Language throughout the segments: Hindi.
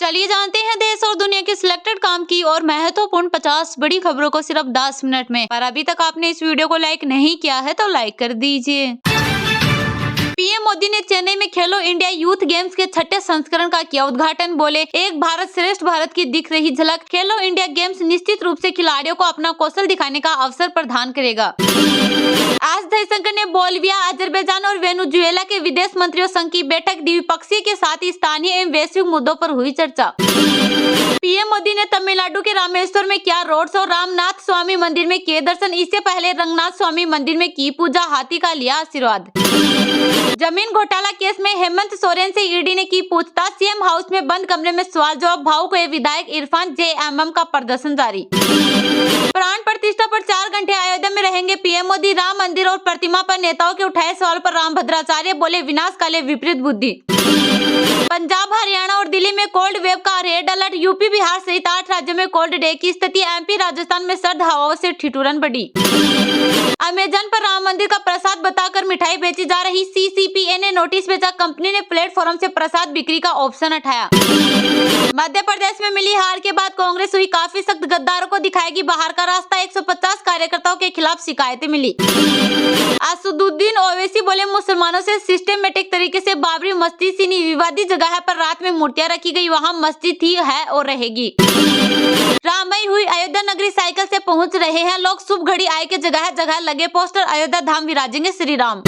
चलिए जानते हैं देश और दुनिया की सिलेक्टेड काम की और महत्वपूर्ण 50 बड़ी खबरों को सिर्फ 10 मिनट में। पर अभी तक आपने इस वीडियो को लाइक नहीं किया है तो लाइक कर दीजिए। पीएम मोदी ने चेन्नई में खेलो इंडिया यूथ गेम्स के 6ठे संस्करण का किया उद्घाटन। बोले, एक भारत श्रेष्ठ भारत की दिख रही झलक। खेलो इंडिया गेम्स निश्चित रूप से खिलाड़ियों को अपना कौशल दिखाने का अवसर प्रदान करेगा। आज जयशंकर ने बोलिविया, अजरबैजान और वेनेजुएला के विदेश मंत्रियों संघ की बैठक। द्विपक्षीय के साथ ही स्थानीय एवं वैश्विक मुद्दों पर हुई चर्चा। पीएम मोदी ने तमिलनाडु के रामेश्वर में किया रोड शो। रामनाथ स्वामी मंदिर में किए दर्शन। इससे पहले रंगनाथ स्वामी मंदिर में की पूजा। हाथी का लिया आशीर्वाद। जमीन घोटाला केस में हेमंत सोरेन से ईडी ने की पूछताछ। सीएम हाउस में बंद कमरे में सवाल जवाब। भावुक हुए विधायक इरफान। जेएमएम का प्रदर्शन जारी। प्राण प्रतिष्ठा पर 4 घंटे अयोध्या में रहेंगे पीएम मोदी। राम मंदिर और प्रतिमा पर नेताओं के उठाए सवाल पर रामभद्राचार्य बोले, विनाशकाले विपरीत बुद्धि। पंजाब, हरियाणा और दिल्ली में कोल्ड वेव का रेड अलर्ट। यूपी, बिहार सहित 8 राज्यों में कोल्ड डे की स्थिति। एमपी, राजस्थान में सर्द हवाओं से ठिठुरन बढ़ी। अमेजन पर राम मंदिर का प्रसाद बताकर मिठाई बेची जा रही। सीसीपीए ने नोटिस भेजा। कंपनी ने प्लेटफॉर्म से प्रसाद बिक्री का ऑप्शन हटाया। मध्य प्रदेश में मिली हार के बाद कांग्रेस हुई काफी सख्त। गद्दारों को दिखाएगी बाहर का रास्ता। 150 कार्यकर्ताओं के खिलाफ शिकायतें मिली। असदुद्दीन ओवैसी बोले, मुसलमानों से सिस्टमेटिक तरीके से बाबरी मस्जिद सीनी। विवादित जगह पर रात में मूर्तियां रखी गई। वहां मस्जिद थी, है और रहेगी। राममय हुई अयोध्या नगरी। साइकिल से पहुंच रहे हैं लोग। शुभ घड़ी आए के जगह जगह लगे पोस्टर। अयोध्या धाम विराजेंगे श्री राम।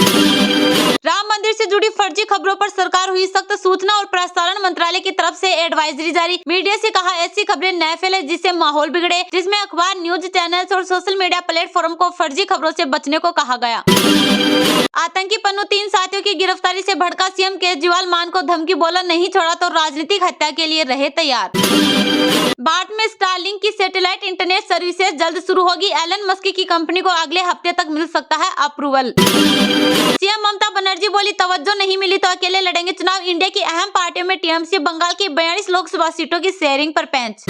राम मंदिर से जुड़ी फर्जी खबरों पर सरकार हुई सख्त। सूचना और प्रसारण मंत्रालय की तरफ से एडवाइजरी जारी। मीडिया से कहा, ऐसी खबरें न फैले जिससे माहौल बिगड़े। जिसमें अखबार, न्यूज चैनल्स और सोशल मीडिया प्लेटफॉर्म को फर्जी खबरों से बचने को कहा गया। आतंकी पन्नू 3 साथियों की गिरफ्तारी से भड़का सीएम केजरीवाल। मान को धमकी, बोला नहीं छोड़ा तो राजनीतिक हत्या के लिए रहे तैयार। भारत में स्टारलिंक की सैटेलाइट इंटरनेट सर्विसेज जल्द शुरू होगी। एलन मस्क की कंपनी को अगले हफ्ते तक मिल सकता है अप्रूवल। सीएम ममता बनर्जी बोली, तवज्जो नहीं मिली तो अकेले लड़ेंगे चुनाव। इंडिया की अहम पार्टियों में टीएमसी। बंगाल की 42 लोकसभा सीटों की शेयरिंग पर पेंच।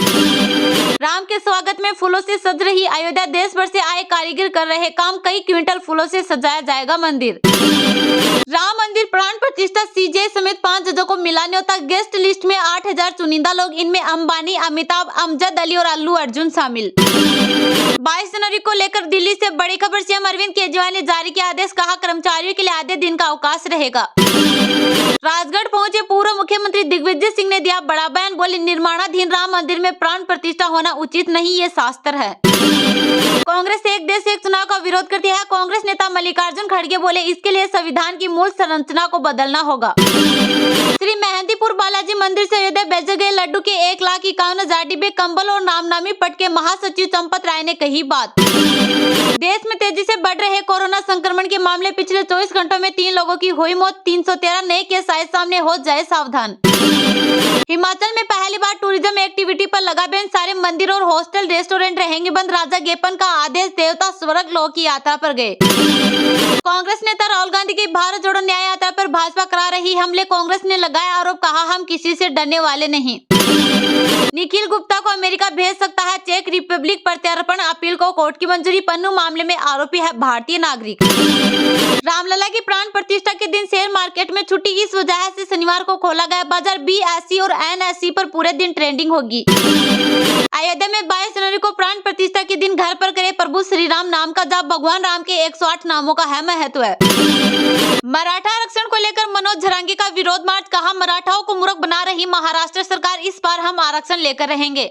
राम के स्वागत में फूलों से सज रही अयोध्या। देश भर से आए कारीगर कर रहे काम। कई क्विंटल फूलों से सजाया जाएगा मंदिर। राम मंदिर प्राण प्रतिष्ठा। सीजे समेत 5 जजों को मिला न्योता। गेस्ट लिस्ट में 8000 चुनिंदा लोग। इनमें अंबानी, अमिताभ, अमजद अली और अल्लू अर्जुन शामिल। 22 जनवरी को लेकर दिल्ली से बड़ी खबर। सीएम अरविंद केजरीवाल ने जारी किया आदेश। कहा, कर्मचारियों के लिए आधे दिन का अवकाश रहेगा। राजगढ़ पहुंचे पूर्व मुख्यमंत्री दिग्विजय सिंह ने दिया बड़ा बयान। बोले, निर्माणाधीन राम मंदिर में प्राण प्रतिष्ठा होना उचित नहीं, ये शास्त्र है। कांग्रेस एक देश एक चुनाव का विरोध करती है। कांग्रेस नेता मल्लिकार्जुन खड़गे बोले, इसके लिए संविधान की मूल संरचना को बदलना होगा। श्री मेहंदीपुर बालाजी मंदिर से अयोध्या भेजे गए लड्डू के 1,51,000 डिब्बे। कंबल और नामनामी पट के महासचिव चंपत राय ने कही बात। देश में तेजी से बढ़ रहे कोरोना संक्रमण के मामले। पिछले 24 घंटों में 3 लोगों की हुई मौत। 313 नए केस आए सामने, हो जाए सावधान। हिमाचल में पहली बार टूरिज्म एक्टिविटी पर लगा बैन। सारे मंदिर और हॉस्टल रेस्टोरेंट रहेंगे बंद। राजा गेपन का आदेश। देवता स्वर्ग लोक की यात्रा पर गए। कांग्रेस नेता राहुल गांधी की भारत जोड़ो न्याय यात्रा पर भाजपा करा रही हमले। कांग्रेस ने लगाया आरोप। कहा, हम किसी से डरने वाले नहीं। निखिल गुप्ता को अमेरिका भेज सकता है चेक रिपब्लिक। प्रत्यार्पण अपील को कोर्ट की मंजूरी। पन्नू मामले में आरोपी है भारतीय नागरिक। रामलला की प्राण प्रतिष्ठा के दिन शेयर मार्केट में छुट्टी। इस वजह से शनिवार को खोला गया बाजार। बीएसई और एनएसई पर पूरे दिन ट्रेंडिंग होगी। अयोध्या में 22 जनवरी को प्राण प्रतिष्ठा के दिन घर पर करे प्रभु श्री राम नाम का जाप। भगवान राम के 108 नामों का है महत्व है। मराठा आरक्षण को लेकर मनोज झरांगी का विरोध मार्च। कहा, मराठाओं को मूर्ख बना रही महाराष्ट्र सरकार। इस बार हम आरक्षण लेकर रहेंगे।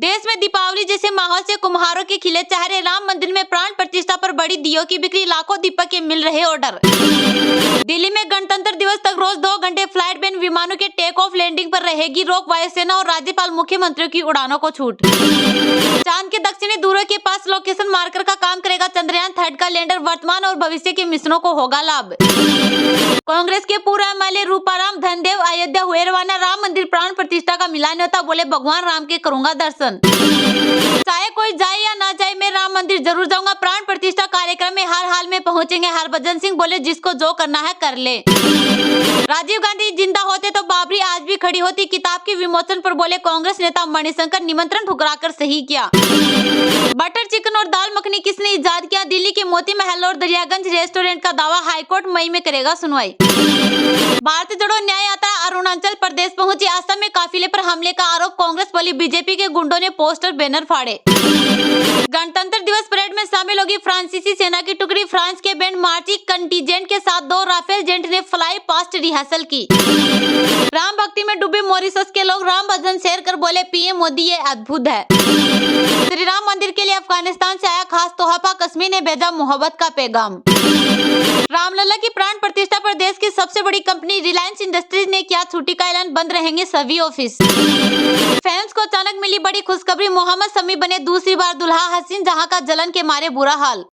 देश में दीपावली जैसे माहौल से कुम्हारों के खिले चेहरे। राम मंदिर में प्राण प्रतिष्ठा पर बड़ी दियों की बिक्री। लाखों दीपक के मिल रहे ऑर्डर। दिल्ली में गणतंत्र दिवस तक रोज 2 घंटे फ्लाइट बैन। विमानों के टेक ऑफ लैंडिंग पर रहेगी रोक। वायुसेना और राज्यपाल मुख्यमंत्रियों की उड़ानों को छूट। चांद के दक्षिणी ध्रुव के पास लोकेशन मार्कर का काम करेगा चंद्रयान 3 का लैंडर। वर्तमान और भविष्य के मिशनों को होगा लाभ। कांग्रेस के पूर्व एमएलए रूपाराम धनदेव अयोध्या हुए रवाना। राम मंदिर प्राण प्रतिष्ठा का मिला न्योता। बोले, भगवान राम के करूंगा दर्शन। वचन। चाहे कोई जाए या ना जाए, मैं राम मंदिर जरूर जाऊंगा। प्राण प्रतिष्ठा कार्यक्रम में हर हाल में पहुंचेंगे। हरभजन सिंह बोले, जिसको जो करना है कर ले। राजीव गांधी जिंदा होते तो बाबरी आज भी खड़ी होती। किताब के विमोचन पर बोले कांग्रेस नेता मणिशंकर, निमंत्रण ठुकराकर सही किया। बटर चिकन और दाल मखनी किसने इजाद किया? दिल्ली के मोती महल और दरियागंज रेस्टोरेंट का दावा, हाईकोर्ट मई में करेगा सुनवाई। भारतीय जोड़ो न्याय यात्रा अरुणाचल प्रदेश पहुंची। असम में काफिले पर हमले का आरोप, कांग्रेस बोली बीजेपी के गुंडों ने पोस्टर बैनर फाड़े। गणतंत्र दिवस परेड में शामिल होगी फ्रांसीसी सेना की टुकड़ी। फ्रांस के बैंड मार्ची कंटीजेंट के साथ 2 राफेल जेट ने फ्लाई पास्ट रिहर्सल की। राम भक्ति में डूबे मॉरिशस के लोग राम भजन शेयर कर बोले, पीएम मोदी ये अद्भुत है। श्री राम मंदिर के लिए अफगानिस्तान से आया खास तोहफा, कश्मीर ने भेजा मोहब्बत का पैगाम। रामलला की प्राण प्रतिष्ठा पर देश की सबसे बड़ी कंपनी रिलायंस इंडस्ट्रीज ने किया छुट्टी का ऐलान, बंद रहेंगे सभी ऑफिस। फैंस को अचानक मिली बड़ी खुशखबरी, मोहम्मद शमी बने दूसरी बार दुल्हा। हसीन जहां का जलन के मारे बुरा हाल।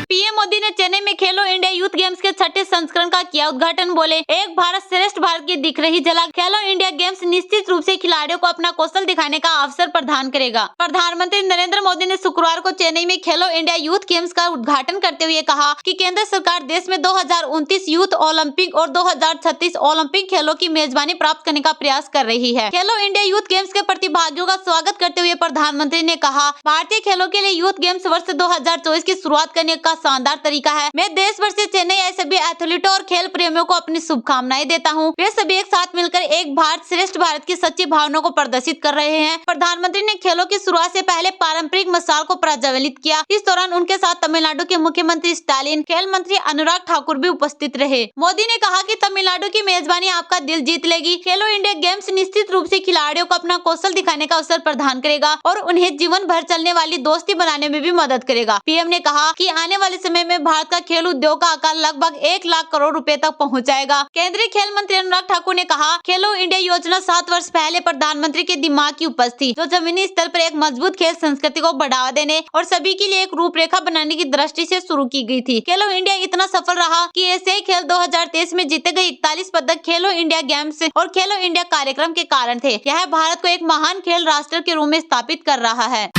पीएम मोदी ने चेन्नई में खेलो इंडिया यूथ गेम्स के 6ठे संस्करण का किया उद्घाटन। बोले, एक भारत श्रेष्ठ भारत की दिख रही झलक। खेलो इंडिया गेम्स निश्चित रूप से खिलाड़ियों को अपना कौशल दिखाने का अवसर प्रदान करेगा। प्रधानमंत्री नरेंद्र मोदी ने शुक्रवार को चेन्नई में खेलो इंडिया यूथ गेम्स का उद्घाटन करते हुए कहा कि केंद्र सरकार देश में 2029 यूथ ओलंपिक और 2036 ओलंपिक खेलों की मेजबानी प्राप्त करने का प्रयास कर रही है। खेलो इंडिया यूथ गेम्स के प्रतिभागियों का स्वागत करते हुए प्रधानमंत्री ने कहा, भारतीय खेलों के लिए यूथ गेम्स वर्ष 2024 की शुरुआत करने का शानदार तरीका है। मैं देश भर से चेन्नई आए सभी एथलीटों और खेल प्रेमियों को अपनी शुभकामनाएं देता हूं। वे सभी एक साथ मिलकर एक भारत श्रेष्ठ भारत की सच्ची भावना को प्रदर्शित कर रहे हैं। प्रधानमंत्री ने खेलों की शुरुआत से पहले पारंपरिक मशाल को प्रज्वलित किया। इस दौरान उनके साथ तमिलनाडु के मुख्यमंत्री स्टालिन, खेल मंत्री अनुराग ठाकुर भी उपस्थित रहे। मोदी ने कहा कि तमिलनाडु की मेजबानी आपका दिल जीत लेगी। खेलो इंडिया गेम्स निश्चित रूप से खिलाड़ियों को अपना कौशल दिखाने का अवसर प्रदान करेगा और उन्हें जीवन भर चलने वाली दोस्ती बनाने में भी मदद करेगा। पीएम ने कहा कि आने वाले समय में भारत का खेल उद्योग का आकार लगभग 1 लाख करोड़ रुपए तक पहुंच जाएगा। केंद्रीय खेल मंत्री अनुराग ठाकुर ने कहा, खेलो इंडिया योजना 7 वर्ष पहले प्रधानमंत्री के दिमाग की उपज थी, जो जमीनी स्तर पर एक मजबूत खेल संस्कृति को बढ़ावा देने और सभी के लिए एक रूपरेखा बनाने की दृष्टि से शुरू की गई थी। खेलो इंडिया इतना सफल रहा कि एशियाई खेल 2023 में जीते गए 41 पदक खेलो इंडिया गेम्स और खेलो इंडिया कार्यक्रम के कारण थे। यह भारत को एक महान खेल राष्ट्र के रूप में स्थापित कर रहा है।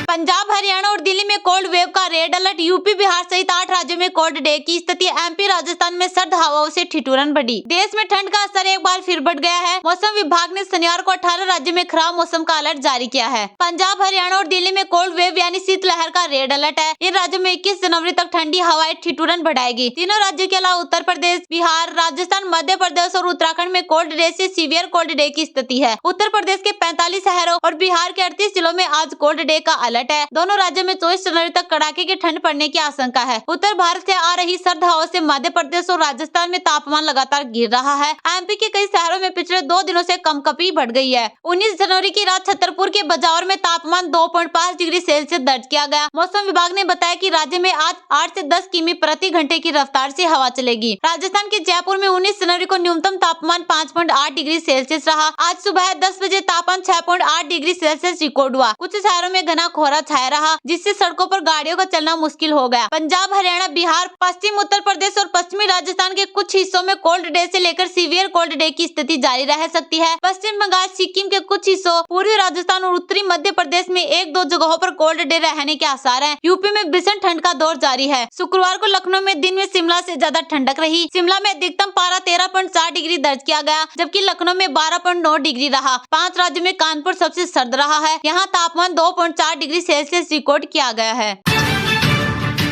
पंजाब, हरियाणा और दिल्ली में कोल्ड वेव का रेड अलर्ट। यूपी, बिहार सहित 8 राज्यों में कोल्ड डे की स्थिति। एमपी, राजस्थान में सर्द हवाओं से ठिठुरन बढ़ी। देश में ठंड का असर एक बार फिर बढ़ गया है। मौसम विभाग ने शनिवार को 18 राज्यों में खराब मौसम का अलर्ट जारी किया है। पंजाब, हरियाणा और दिल्ली में कोल्ड वेव यानी शीतलहर का रेड अलर्ट है। इन राज्यों में 21 जनवरी तक ठंडी हवाएं ठिठुरन बढ़ाएगी। तीनों राज्यों के अलावा उत्तर प्रदेश, बिहार, राजस्थान, मध्य प्रदेश और उत्तराखंड में कोल्ड डे से सीवियर कोल्ड डे की स्थिति है। उत्तर प्रदेश के 45 शहरों और बिहार के 38 जिलों में आज कोल्ड डे का अलर्ट है। दोनों राज्यों में 24 जनवरी तक कड़ाके की ठंड पड़ने की आशंका है। उत्तर भारत से आ रही सर्द हवा से मध्य प्रदेश और राजस्थान में तापमान लगातार गिर रहा है। एमपी के कई शहरों में पिछले 2 दिनों से कंपकपी बढ़ गई है। 19 जनवरी की रात छतरपुर के बजावर में तापमान 2.5 डिग्री सेल्सियस दर्ज किया गया। मौसम विभाग ने बताया कि राज्य में आज 8 से 10 किमी प्रति घंटे की रफ्तार से हवा चलेगी। राजस्थान के जयपुर में 19 जनवरी को न्यूनतम तापमान 5.8 डिग्री सेल्सियस रहा। आज सुबह 10 बजे तापमान 6.8 डिग्री सेल्सियस रिकॉर्ड हुआ। कुछ शहरों में घना कोहरा छाया रहा, जिससे सड़कों पर गाड़ियों का चलना मुश्किल हो गया। पंजाब, हरियाणा, बिहार, पश्चिम उत्तर प्रदेश और पश्चिमी राजस्थान के कुछ हिस्सों में कोल्ड डे से लेकर सीवियर कोल्ड डे की स्थिति जारी रह सकती है। पश्चिम बंगाल, सिक्किम के कुछ हिस्सों, पूर्वी राजस्थान और उत्तरी मध्य प्रदेश में 1-2 जगहों पर कोल्ड डे रहने के आसार हैं। यूपी में भीषण ठंड का दौर जारी है। शुक्रवार को लखनऊ में दिन में शिमला से ज्यादा ठंडक रही। शिमला में अधिकतम पारा 13.4 डिग्री दर्ज किया गया, जबकि लखनऊ में 12.9 डिग्री रहा। 5 राज्यों में कानपुर सबसे सर्द रहा है। यहाँ तापमान 2.4 डिग्री सेल्सियस रिकॉर्ड किया गया है।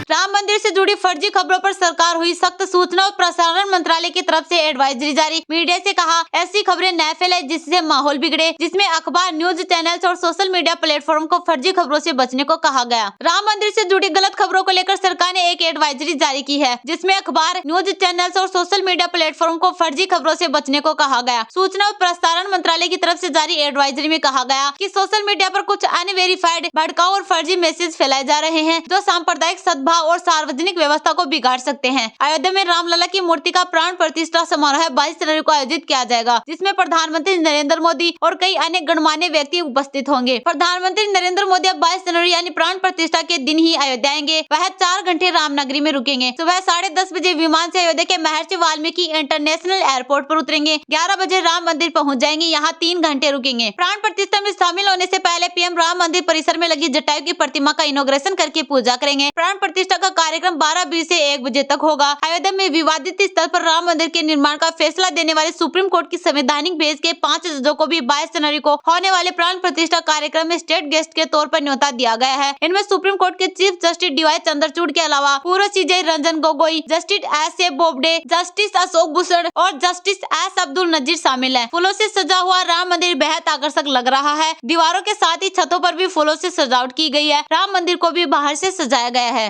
राम मंदिर से जुड़ी फर्जी खबरों पर सरकार हुई सख्त। सूचना और प्रसारण मंत्रालय की तरफ से एडवाइजरी जारी। मीडिया से कहा, ऐसी खबरें न फैलाएं जिससे माहौल बिगड़े, जिसमें अखबार, न्यूज चैनल्स और सोशल मीडिया प्लेटफॉर्म को फर्जी खबरों से बचने को कहा गया। राम मंदिर से जुड़ी गलत खबरों को लेकर सरकार ने एक एडवाइजरी जारी की है, जिसमें अखबार, न्यूज चैनल्स और सोशल मीडिया प्लेटफॉर्म को फर्जी खबरों से बचने को कहा गया। सूचना और प्रसारण मंत्रालय की तरफ से जारी एडवाइजरी में कहा गया कि सोशल मीडिया पर कुछ अनवेरिफाइड, भड़काऊ और फर्जी मैसेज फैलाए जा रहे हैं, जो सांप्रदायिक सद्भाव और सार्वजनिक व्यवस्था को बिगाड़ सकते हैं। अयोध्या में रामलला की मूर्ति का प्राण प्रतिष्ठा समारोह 22 जनवरी को आयोजित किया जाएगा, जिसमें प्रधानमंत्री नरेंद्र मोदी और कई अन्य गणमान्य व्यक्ति उपस्थित होंगे। प्रधानमंत्री नरेंद्र मोदी अब 22 जनवरी यानी प्राण प्रतिष्ठा के दिन ही अयोध्या आएंगे। वह 4 घंटे रामनगरी में रुकेंगे। सुबह 10:30 बजे विमान से अयोध्या के महर्षि वाल्मीकि इंटरनेशनल एयरपोर्ट पर उतरेंगे। 11 बजे राम मंदिर पहुंच जाएंगे, यहाँ 3 घंटे रुकेंगे। प्राण प्रतिष्ठा में शामिल होने से पहले पीएम राम मंदिर परिसर में लगी जटायु की प्रतिमा का इनॉग्रेशन करके पूजा करेंगे। प्राण प्रतिष्ठा का कार्यक्रम 12:20 से 1 बजे तक होगा। अयोध्या में विवादित स्थल पर राम मंदिर के निर्माण का फैसला देने वाले सुप्रीम कोर्ट की संवैधानिक बेंच के 5 जजों को भी 22 जनवरी को होने वाले प्राण प्रतिष्ठा कार्यक्रम में स्टेट गेस्ट के तौर पर न्योता दिया गया है। इनमें सुप्रीम कोर्ट के चीफ जस्टिस डीवाई चंद्रचूड़ के अलावा पूर्व C J Ranjan Gogoi, justice S A Bobde, justice Ashok Bhushan और जस्टिस एस अब्दुल नजीर शामिल है। फूलों से सजा हुआ राम मंदिर बेहद आकर्षक लग रहा है। दीवारों के साथ ही छतों पर भी फूलों से सजावट की गई है। राम मंदिर को भी बाहर से सजाया गया है।